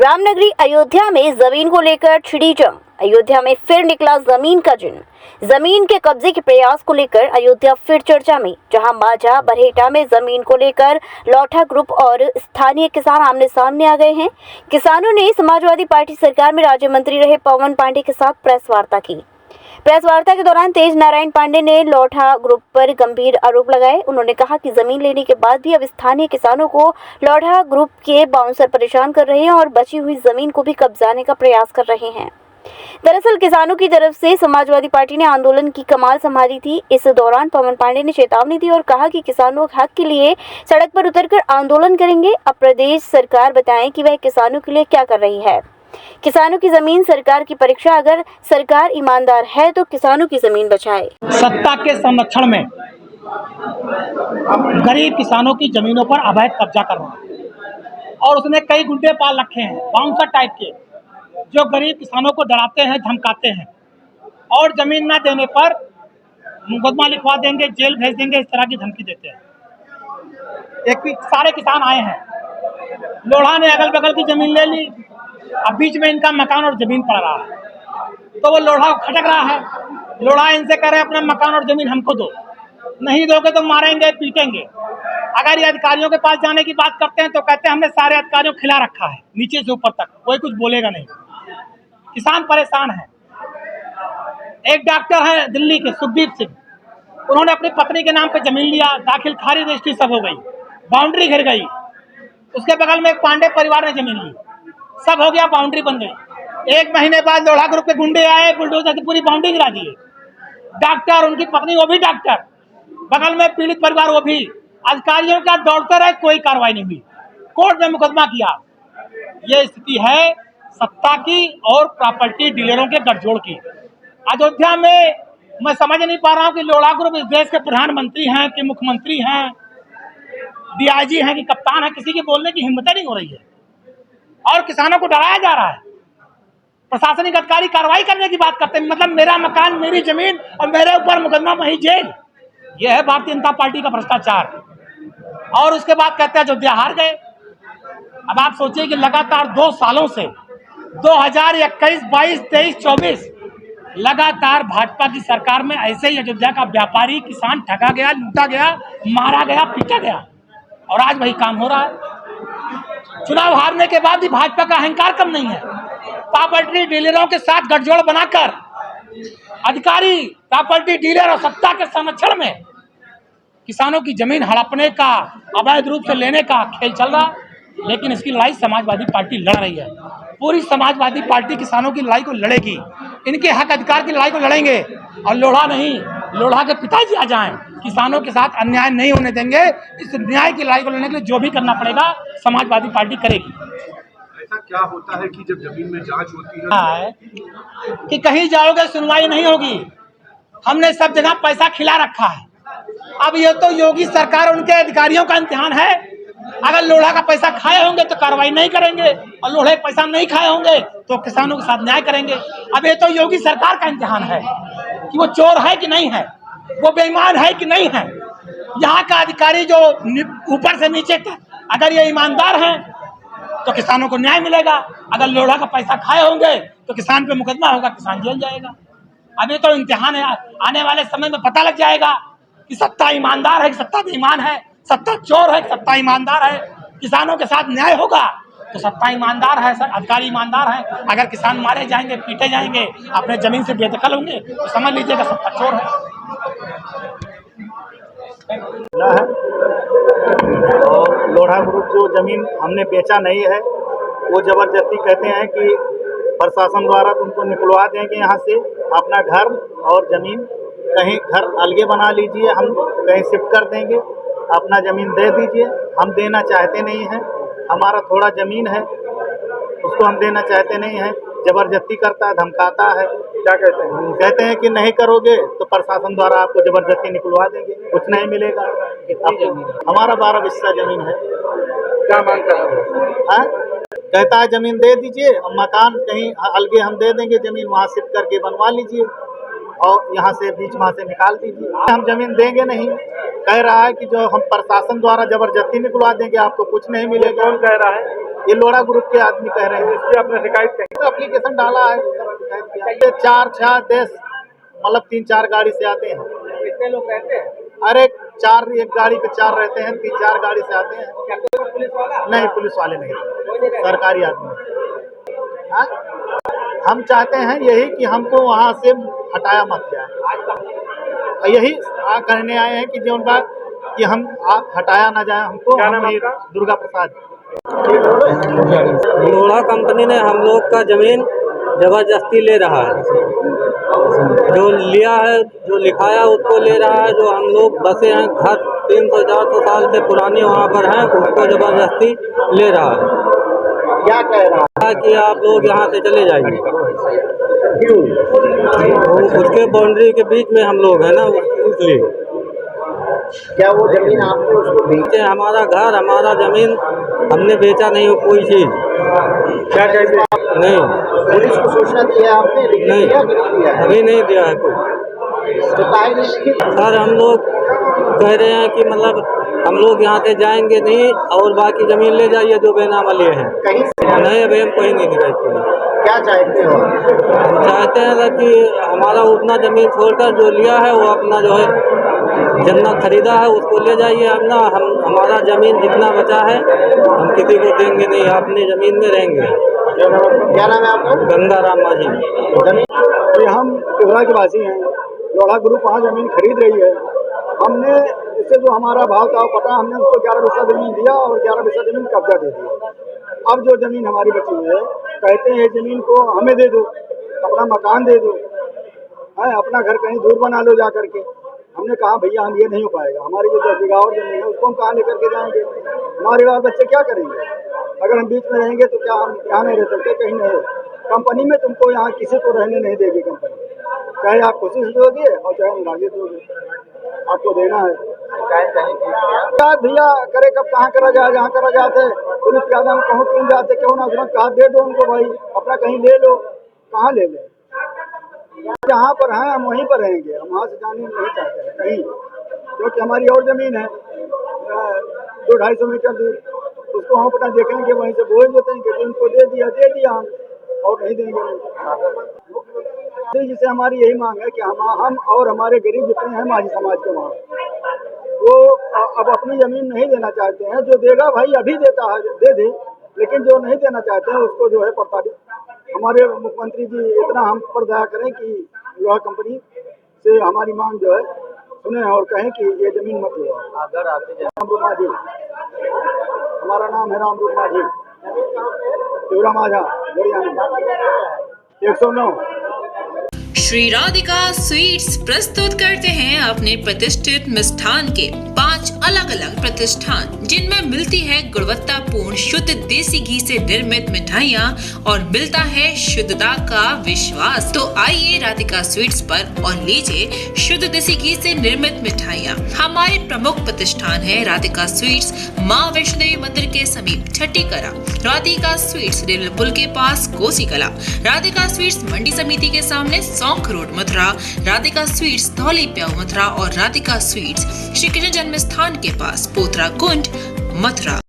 रामनगरी अयोध्या में जमीन को लेकर छिड़ी जंग। अयोध्या में फिर निकला जमीन का जिन्न। जमीन के कब्जे के प्रयास को लेकर अयोध्या फिर चर्चा में, जहां मांझा बरहेटा में जमीन को लेकर लौठा ग्रुप और स्थानीय किसान आमने सामने आ गए हैं। किसानों ने समाजवादी पार्टी सरकार में राज्य मंत्री रहे पवन पांडे के साथ प्रेस वार्ता की। प्रेस वार्ता के दौरान तेज नारायण पांडे ने लौठा ग्रुप पर गंभीर आरोप लगाए। उन्होंने कहा कि जमीन लेने के बाद भी अब स्थानीय किसानों को लौठा ग्रुप के बाउंसर परेशान कर रहे हैं और बची हुई जमीन को भी कब्जाने का प्रयास कर रहे हैं। दरअसल किसानों की तरफ से समाजवादी पार्टी ने आंदोलन की कमान संभाली थी। इस दौरान पवन पांडे ने चेतावनी दी और कहा कि किसानों के हक के लिए सड़क पर उतरकर आंदोलन करेंगे। अब प्रदेश सरकार बताएं कि वह किसानों के लिए क्या कर रही है। किसानों की जमीन सरकार की परीक्षा, अगर सरकार ईमानदार है तो किसानों की जमीन बचाए। सत्ता के संरक्षण में गरीब किसानों की जमीनों पर अवैध कब्जा कर रहा है और उसने कई गुंडे पाल रखे हैं, बाउंसर टाइप के, जो गरीब किसानों को डराते हैं, धमकाते हैं और जमीन न देने पर मुकदमा लिखवा देंगे, जेल भेज देंगे, इस तरह की धमकी देते हैं। एक सारे किसान आए हैं, लोढ़ा ने अगल बगल की जमीन ले ली, अब बीच में इनका मकान और जमीन पड़ रहा है, तो वो लोढ़ा खटक रहा है। लोढ़ा इनसे कह रहे अपना मकान और जमीन हमको दो, नहीं दोगे तो मारेंगे, पीटेंगे। अगर ये अधिकारियों के पास जाने की बात करते हैं तो कहते हैं हमने सारे अधिकारियों को खिला रखा है, नीचे से ऊपर तक कोई कुछ बोलेगा नहीं। किसान परेशान है। एक डॉक्टर है दिल्ली के, सुखदीप सिंह, उन्होंने अपनी पत्नी के नाम पे जमीन लिया, दाखिल खारिज रजिस्ट्री सब हो गई, बाउंड्री घिर गई। उसके बगल में एक पांडे परिवार ने जमीन ली, सब हो गया, बाउंड्री बन गई। एक महीने बाद लोढ़ा ग्रुप के गुंडे आए, बुलडोजर से पूरी बाउंड्री गिरा दिए। डॉक्टर, उनकी पत्नी, वो भी डॉक्टर, बगल में पीड़ित परिवार, वो भी अधिकारियों का दौड़ते रहे, कोई कार्रवाई नहीं हुई। कोर्ट में मुकदमा किया। ये स्थिति है सत्ता की और प्रॉपर्टी डीलरों के गठजोड़ की। अयोध्या में मैं समझ नहीं पा रहा हूँ कि लोढ़ा ग्रुप इस देश के प्रधानमंत्री हैं कि मुख्यमंत्री हैं, डीआईजी हैं कि कप्तान हैं, किसी की बोलने की हिम्मत नहीं हो रही है और किसानों को डराया जा रहा है। प्रशासनिक अधिकारी कार्रवाई करने की बात करते हैं, मतलब मेरा मकान, मेरी जमीन और मेरे ऊपर मुकदमा, वही जेल। यह है भारतीय जनता पार्टी का भ्रष्टाचार। और उसके बाद कहते हैं अयोध्या हार गए। अब आप सोचिए कि लगातार 2 सालों से 2021, 22, 23, 24 लगातार भाजपा की सरकार में ऐसे ही अयोध्या का व्यापारी किसान ठगा गया, लूटा गया, मारा गया, पीटा गया और आज वही काम हो रहा है। चुनाव हारने के बाद भी भाजपा का अहंकार कम नहीं है। प्रॉपर्टी डीलरों के साथ गठजोड़ बनाकर अधिकारी, प्रॉपर्टी डीलर और सत्ता के संरक्षण में किसानों की जमीन हड़पने का, अवैध रूप से लेने का खेल चल रहा है। लेकिन इसकी लड़ाई समाजवादी पार्टी लड़ रही है। पूरी समाजवादी पार्टी किसानों की लड़ाई को लड़ेगी, इनके हक अधिकार की लड़ाई को लड़ेंगे और लोढ़ा नहीं, लोढ़ा के पिताजी आ जाएं, किसानों के साथ अन्याय नहीं होने देंगे। इस न्याय की लड़ाई को लड़ने के लिए जो भी करना पड़ेगा समाजवादी पार्टी करेगी। ऐसा क्या होता है कि जब जमीन में जांच होती है कि कहीं जाओगे सुनवाई नहीं होगी, हमने सब जगह पैसा खिला रखा है। अब ये तो योगी सरकार, उनके अधिकारियों का इम्तिहान है। अगर लोढ़ा का पैसा खाए होंगे तो कार्रवाई नहीं करेंगे और लोढ़े पैसा नहीं खाए होंगे तो किसानों के साथ न्याय करेंगे। अब ये तो योगी सरकार का इम्तिहान है कि वो चोर है कि नहीं है, वो बेईमान है कि नहीं है। यहाँ का अधिकारी जो ऊपर से नीचे तक, अगर ये ईमानदार हैं तो किसानों को न्याय मिलेगा। अगर लोढ़ा का पैसा खाए होंगे तो किसान पे मुकदमा होगा, किसान जेल जाएगा। अभी तो इम्तिहान है, आने वाले समय में पता लग जाएगा कि सत्ता ईमानदार है कि सत्ता बेईमान है, सत्ता चोर है कि सत्ता ईमानदार है। किसानों के साथ न्याय होगा तो सत्ता ईमानदार है, अधिकारी ईमानदार है। अगर किसान मारे जाएंगे, पीटे जाएंगे, अपने जमीन से बेदखल होंगे तो समझ लीजिएगा सत्ता चोर है। और लोढ़ा ग्रुप जो जमीन हमने बेचा नहीं है, वो जबरदस्ती कहते हैं कि प्रशासन द्वारा तुमको निकलवा देंगे यहाँ से, अपना घर और ज़मीन कहीं घर अलगे बना लीजिए, हम कहीं शिफ्ट कर देंगे, अपना ज़मीन दे दीजिए। हम देना चाहते नहीं हैं, हमारा थोड़ा ज़मीन है उसको हम देना चाहते नहीं हैं। ज़बरदस्ती करता है, धमकाता है। क्या कहते हैं? कहते हैं कि नहीं करोगे तो प्रशासन द्वारा आपको ज़बरदस्ती निकलवा देंगे, कुछ नहीं मिलेगा। हमारा 12 बिस्सा ज़मीन है। क्या मांग कर रहे हैं? कहता है ज़मीन दे दीजिए और मकान कहीं अलगे हम दे देंगे, ज़मीन वहाँ शिफ्ट करके बनवा लीजिए और यहाँ से बीच माह से निकाल दीजिए। हम जमीन देंगे नहीं, कह रहा है कि जो हम प्रशासन द्वारा जबरदस्ती निकलवा देंगे, आपको कुछ नहीं मिलेगा। कौन कह रहा है? ये लोढ़ा ग्रुप के आदमी कह रहे हैं। इसकी आपने शिकायत कही? तो एप्लीकेशन डाला है, ये 4-6 देश मतलब 3-4 गाड़ी से आते हैं। कितने लोग रहते हैं? अरे 4 एक गाड़ी पे 4 रहते हैं, 3-4 गाड़ी से आते हैं। क्या कोई पुलिस वाला? नहीं, पुलिस वाले नहीं, सरकारी आदमी। हाँ? हम चाहते हैं यही कि हमको वहाँ से हटाया मत जाए। यही कहने आए हैं कि जो बात कि हम आप हटाया ना जाए हमको। क्या नाम हम आपका? दुर्गा प्रसाद। लोढ़ा कंपनी ने हम लोग का जमीन जबरदस्ती ले रहा है। जो लिया है, जो लिखाया उसको ले रहा है। जो हम लोग बसे हैं, घर 300-400 साल से पुरानी वहाँ पर हैं, उसको जबरदस्ती ले रहा है। क्या कह रहा कि आप लोग यहाँ से चले जाइए। क्यों? उसके बाउंड्री के बीच में हम लोग हैं ना, इसलिए। क्या वो जमीन आपने उसको बेचे? हमारा घर, हमारा जमीन हमने बेचा नहीं हो कोई चीज़। क्या कहते हैं? नहीं, पुलिस को सूचना दी है आपने? नहीं, अभी नहीं दिया है कोई। तो सर हम लोग कह रहे हैं कि मतलब हम लोग यहाँ से जाएंगे नहीं और बाकी जमीन ले जाइए जो बेनामा लिए हैं। कहीं से नहीं, अभी हम कहीं नहीं निकलते हैं। क्या चाहते हो? हम चाहते हैं सर कि हमारा उतना जमीन छोड़कर जो लिया है वो अपना जो है जितना खरीदा है उसको ले जाइए। अपना हमारा जमीन जितना बचा है हम किसी को देंगे नहीं, अपनी जमीन में रहेंगे। क्या नाम है आपका? गंगाराम माझी। ये हम तिहरा के वासी हैं। लोढ़ा ग्रुप वहाँ जमीन खरीद रही है। हमने इससे जो हमारा भाव था पता, हमने उसको 11 बीघा जमीन दिया और 11 बीघा जमीन कब्जा दे दिया। अब जो जमीन हमारी बची हुई है, कहते हैं जमीन को हमें दे दो, अपना मकान दे दो, है अपना घर कहीं दूर बना लो जा करके। हमने कहा भैया हम ये नहीं हो पाएगा, हमारी जो 10 बीघा और जमीन है उसको हम कहाँ लेकर के जाएंगे? हमारे बाल बच्चे क्या करेंगे? अगर हम बीच में रहेंगे तो क्या हम यहाँ नहीं रह सकते? कहीं नहीं। कंपनी में तुमको यहाँ किसी को रहने नहीं देगी कंपनी, चाहे आप कोशिश दोगे और चाहे अंदाजे दोगे, आपको देना है। शिकायत भैया करे कब कहाँ करा जाए? जहाँ करा जाते पुलिस ज्यादा कहूँ क्यों जाते, क्यों ना तुरंत कहा दे दो उनको भाई, अपना कहीं ले लो। कहाँ ले लें? जहाँ पर हैं हम वहीं पर रहेंगे, हम वहाँ से जाने नहीं चाहते हैं कहीं, क्योंकि हमारी और ज़मीन है 200-250 मीटर दूर, उसको हम अपना देखेंगे वहीं से बोझ देते हैं कि उनको दे दिया हम और नहीं देंगे। मुख्यमंत्री जी से हमारी यही मांग है कि हम और हमारे गरीब जितने हैं माझी समाज के वहाँ, वो अब अपनी ज़मीन नहीं देना चाहते हैं। जो देगा भाई अभी देता है दे दे, लेकिन जो नहीं देना चाहते हैं उसको जो है प्रताड़ित। हमारे मुख्यमंत्री जी इतना हम पर दया करें कि लोहा कंपनी से हमारी मांग जो है सुने और कहें कि ये ज़मीन मत लो। अगर आपके रामरूप माझी, हमारा नाम है रामरूप माझी, तिहरा माझा, हरियाणा 109। श्री राधिका स्वीट्स प्रस्तुत करते हैं अपने प्रतिष्ठित मिष्ठान के 5 अलग अलग प्रतिष्ठान, जिनमें मिलती है गुणवत्तापूर्ण शुद्ध देसी घी से निर्मित मिठाइयाँ और मिलता है शुद्धता का विश्वास। तो आइए राधिका स्वीट्स पर और लीजिए शुद्ध देसी घी से निर्मित मिठाइयाँ। हमारे प्रमुख प्रतिष्ठान है राधिका स्वीट्स, माँ वैष्णो देवी मंदिर के समीप छठी कला, राधिका स्वीट्स रेलवे पुल के पास कोसी कला, राधिका स्वीट्स मंडी समिति के सामने सौंख रोड मथुरा, राधिका स्वीट्स धौली प्याऊ मथुरा और राधिका स्वीट्स श्री कृष्ण जन्म स्थान के पास पोथरा कुंड मथुरा।